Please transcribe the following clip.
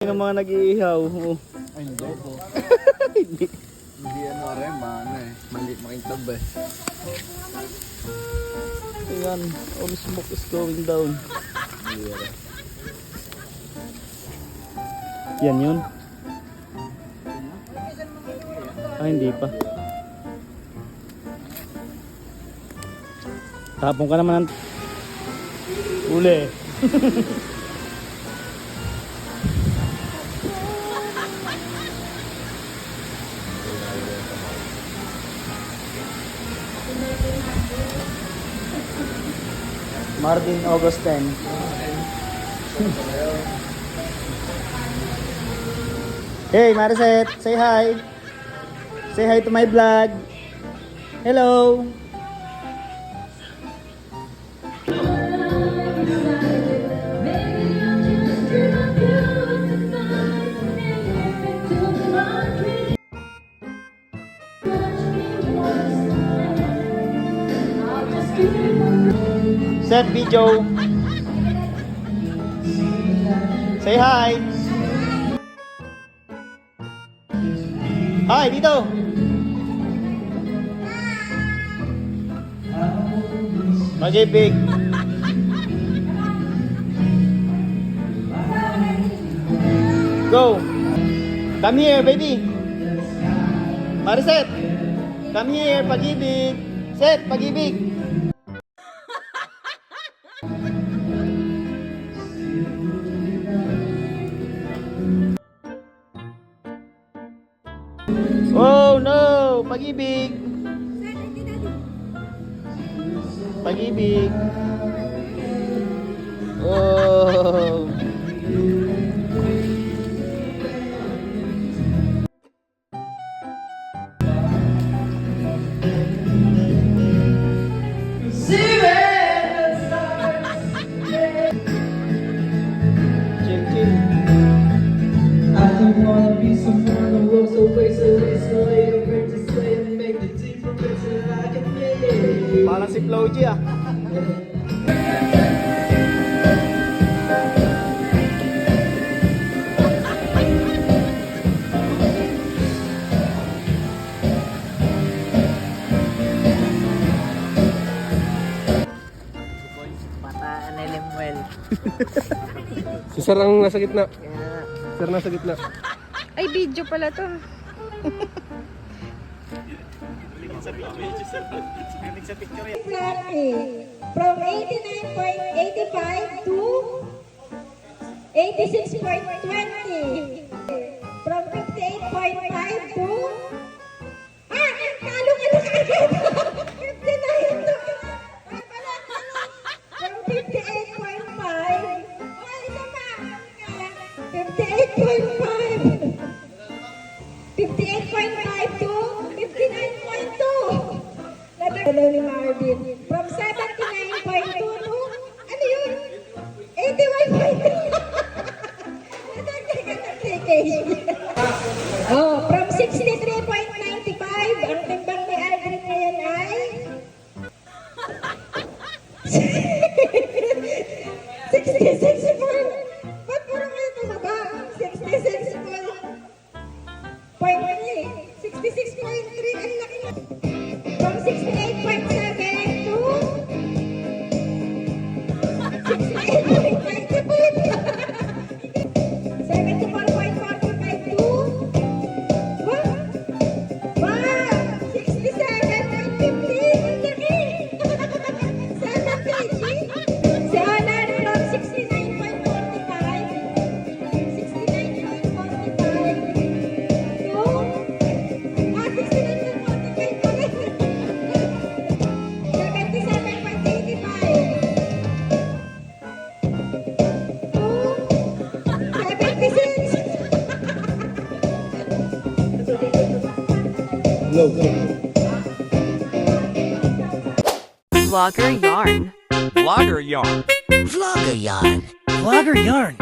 ng mga nag-iihaw. Oh. Ay, hindi po. Hindi. Hindi rin, maliit makintab eh. Ayan, all smoke is going down. Yan yun. Hindi pa. Tapon ka naman ng uli. Martin Augustin. Hey Mariset, say hi. Say hi to my vlog. Hello. Set video. Say hi. Hi, dito. Mag-ibig. Go. Come here, baby. Mariset. Come here, pag-ibig. Set, pag-ibig. Oh no! Pag-ibig! Pag-ibig! Oh! Chill, chill. I don't wanna be someone who walks away so easily. I'm ready to say and make the difference that I can make. Parang si Floji ah. Pataan na Lemuel. Si Sir ang nasa gitna. Kaya, Sir nasa gitna. Ay, video pala to. From 89.85 to 86.20. From 58.5 to... talo ka na agad! 59 to... From 58.5... isa pa! 58.5! 58.5 to 59.2. Hello ni Marvin. From 79.2 to, ano yun? 81.3. Oh, from 63.95, ang timbang ni Aldrin ngayon ay 66 point. Ba't puro kayo tumaba? 66 point. 66.3, ang laki na. From 68.7 to 68.95. 74.45 to 67.15. Ang laki. 7 Si Alan from Vlogger Yarn. Vlogger yarn. Vlogger yarn. Vlogger yarn.